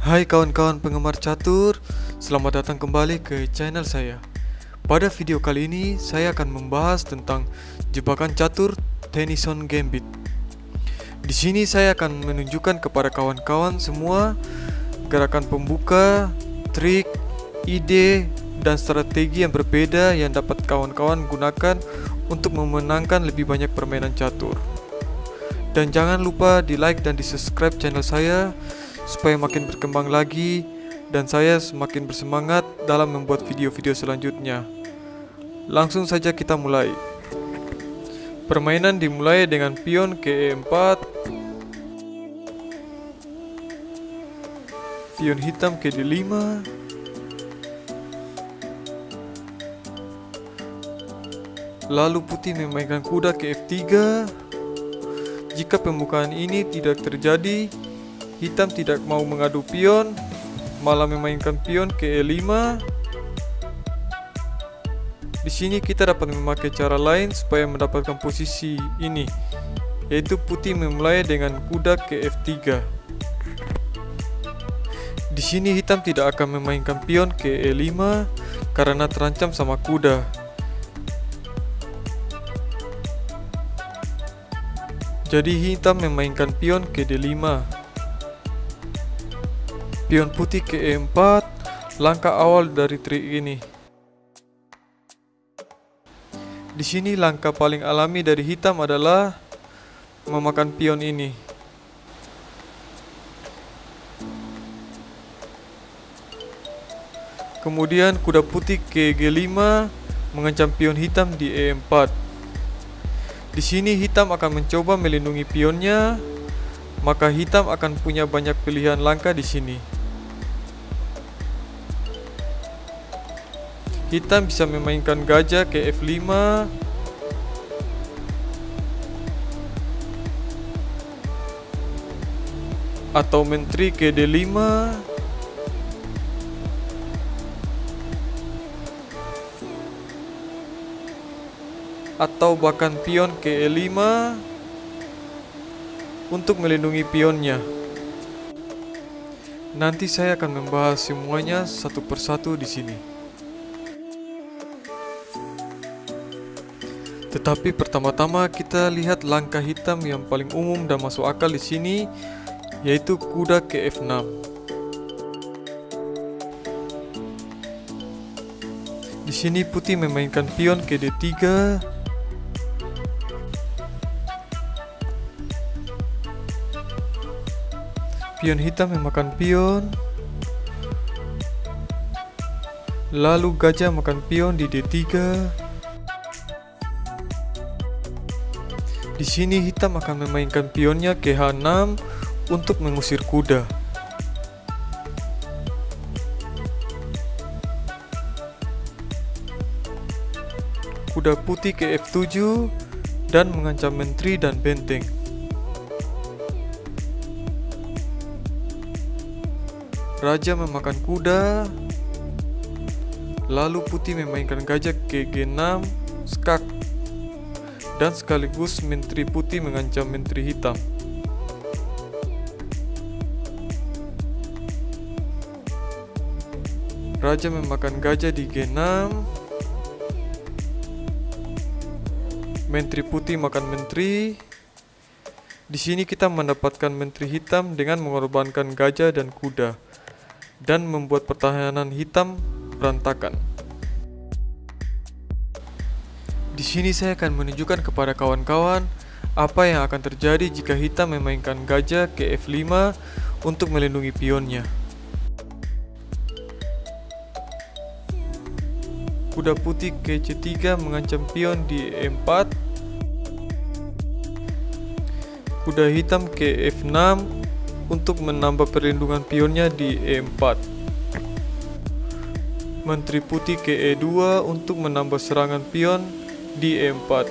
Hai kawan-kawan penggemar catur, selamat datang kembali ke channel saya. Pada video kali ini saya akan membahas tentang jebakan catur Tennyson Gambit. Di sini saya akan menunjukkan kepada kawan-kawan semua gerakan pembuka, trik, ide, dan strategi yang berbeda yang dapat kawan-kawan gunakan untuk memenangkan lebih banyak permainan catur. Dan jangan lupa di like dan di subscribe channel saya supaya makin berkembang lagi dan saya semakin bersemangat dalam membuat video-video selanjutnya. Langsung saja kita mulai. Permainan dimulai dengan pion ke E4, pion hitam ke D5, lalu putih memainkan kuda ke F3. Jika pembukaan ini tidak terjadi, hitam tidak mau mengadu pion, malah memainkan pion ke E5. Di sini kita dapat memakai cara lain supaya mendapatkan posisi ini, yaitu putih memulai dengan kuda ke F3. Di sini hitam tidak akan memainkan pion ke E5 karena terancam sama kuda. Jadi hitam memainkan pion ke D5. Pion putih ke E4, langkah awal dari trik ini. Di sini langkah paling alami dari hitam adalah memakan pion ini. Kemudian kuda putih ke G5 mengancam pion hitam di E4. Di sini hitam akan mencoba melindungi pionnya, maka hitam akan punya banyak pilihan langkah di sini. Hitam bisa memainkan gajah ke F5, atau menteri ke D5, atau bahkan pion ke E5 untuk melindungi pionnya. Nanti saya akan membahas semuanya satu persatu di sini. Tetapi pertama-tama kita lihat langkah hitam yang paling umum dan masuk akal di sini, yaitu kuda ke F6. Di sini putih memainkan pion ke D3. Pion hitam memakan pion. Lalu gajah makan pion di D3. Di sini hitam akan memainkan pionnya ke H6 untuk mengusir kuda. Kuda putih ke F7 dan mengancam menteri dan benteng. Raja memakan kuda. Lalu putih memainkan gajah ke G6 skak, dan sekaligus menteri putih mengancam menteri hitam. Raja memakan gajah di G6. Menteri putih makan menteri. Di sini kita mendapatkan menteri hitam dengan mengorbankan gajah dan kuda, dan membuat pertahanan hitam berantakan. Di sini saya akan menunjukkan kepada kawan-kawan apa yang akan terjadi jika hitam memainkan gajah ke F5 untuk melindungi pionnya. Kuda putih ke C3 mengancam pion di E4. Kuda hitam ke F6 untuk menambah perlindungan pionnya di E4. Menteri putih ke E2 untuk menambah serangan pion di E4.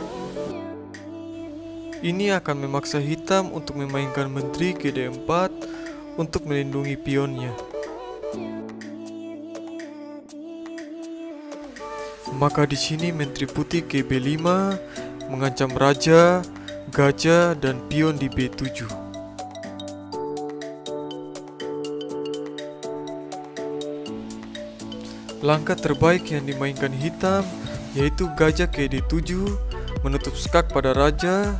Ini akan memaksa hitam untuk memainkan menteri ke D4 untuk melindungi pionnya. Maka di sini menteri putih ke B5 mengancam raja, gajah, dan pion di B7. Langkah terbaik yang dimainkan hitam yaitu gajah ke D7 menutup skak pada raja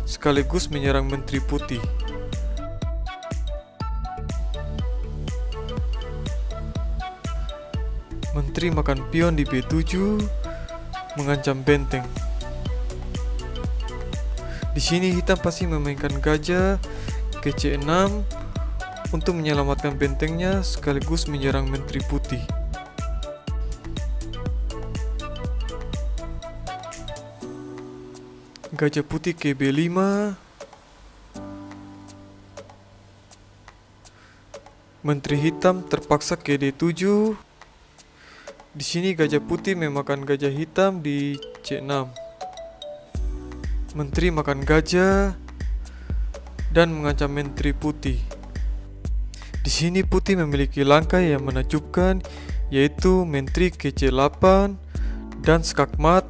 sekaligus menyerang menteri putih. Menteri makan pion di B7 mengancam benteng. Di sini hitam pasti memainkan gajah ke C6 untuk menyelamatkan bentengnya sekaligus menyerang menteri putih. Gajah putih ke B5. Menteri hitam terpaksa ke D7. Di sini gajah putih memakan gajah hitam di C6. Menteri makan gajah dan mengancam menteri putih. Di sini putih memiliki langkah yang menakjubkan yaitu menteri ke C8 dan skak mat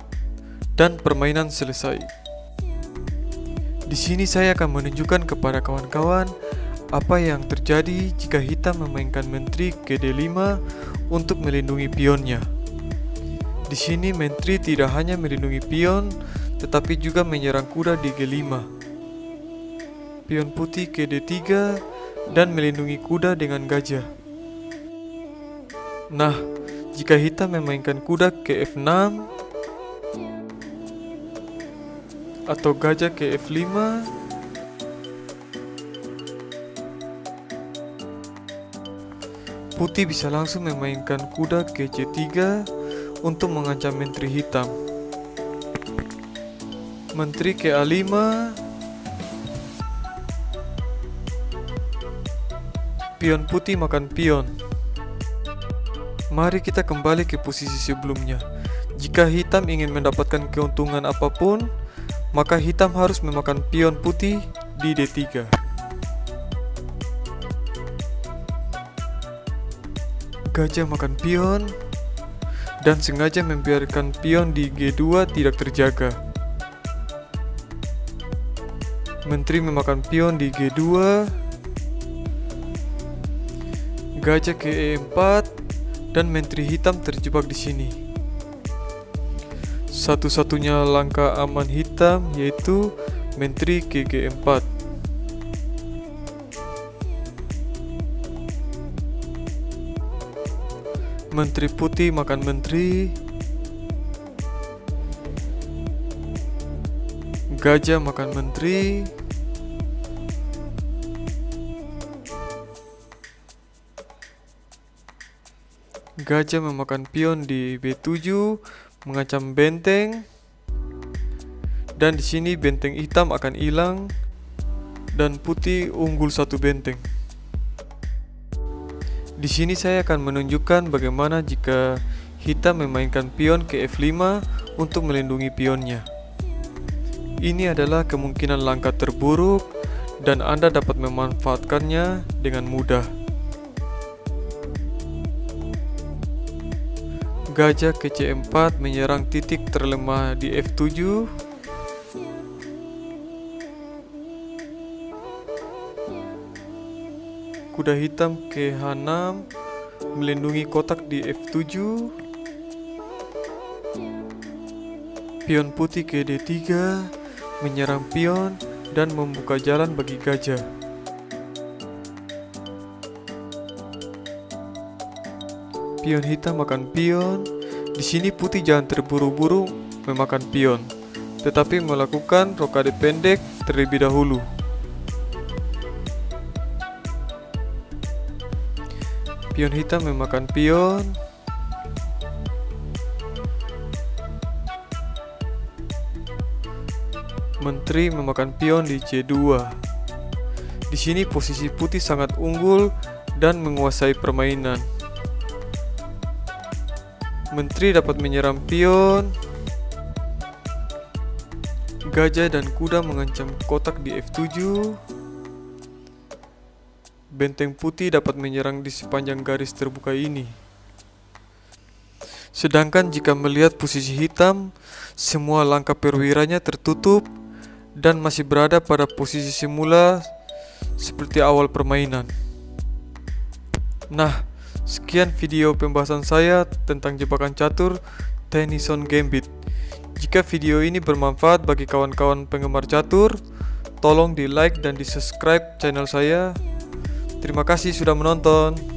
dan permainan selesai. Di sini saya akan menunjukkan kepada kawan-kawan apa yang terjadi jika hitam memainkan menteri ke D5 untuk melindungi pionnya. Di sini menteri tidak hanya melindungi pion, tetapi juga menyerang kuda di G5. Pion putih ke D3 dan melindungi kuda dengan gajah. Nah, jika hitam memainkan kuda ke F6 atau gajah ke F5, putih bisa langsung memainkan kuda ke C3 untuk mengancam menteri hitam. Menteri ke A5, pion putih makan pion. Mari kita kembali ke posisi sebelumnya. Jika hitam ingin mendapatkan keuntungan apapun, maka hitam harus memakan pion putih di D3. Gajah makan pion dan sengaja membiarkan pion di G2 tidak terjaga. Menteri memakan pion di G2. Gajah ke E4 dan menteri hitam terjebak di sini. Satu-satunya langkah aman hitam yaitu menteri ke G4. Menteri putih makan menteri. Gajah makan menteri. Gajah memakan pion di B7 mengancam benteng. Dan di sini benteng hitam akan hilang dan putih unggul satu benteng. Di sini saya akan menunjukkan bagaimana jika hitam memainkan pion ke F5 untuk melindungi pionnya. Ini adalah kemungkinan langkah terburuk dan Anda dapat memanfaatkannya dengan mudah. Gajah ke C4 menyerang titik terlemah di F7. Kuda hitam ke H6 melindungi kotak di F7. Pion putih ke D3 menyerang pion dan membuka jalan bagi gajah. Pion hitam makan pion. Di sini putih jangan terburu-buru memakan pion, tetapi melakukan rokade pendek terlebih dahulu. Pion hitam memakan pion. Menteri memakan pion di C2. Di sini posisi putih sangat unggul dan menguasai permainan. Menteri dapat menyerang pion. Gajah dan kuda mengancam kotak di F7. Benteng putih dapat menyerang di sepanjang garis terbuka ini. Sedangkan jika melihat posisi hitam, semua langkah perwiranya tertutup dan masih berada pada posisi semula seperti awal permainan. Nah, Sekian video pembahasan saya tentang jebakan catur Tennyson Gambit. Jika video ini bermanfaat bagi kawan-kawan penggemar catur, tolong di like dan di subscribe channel saya. Terima kasih sudah menonton.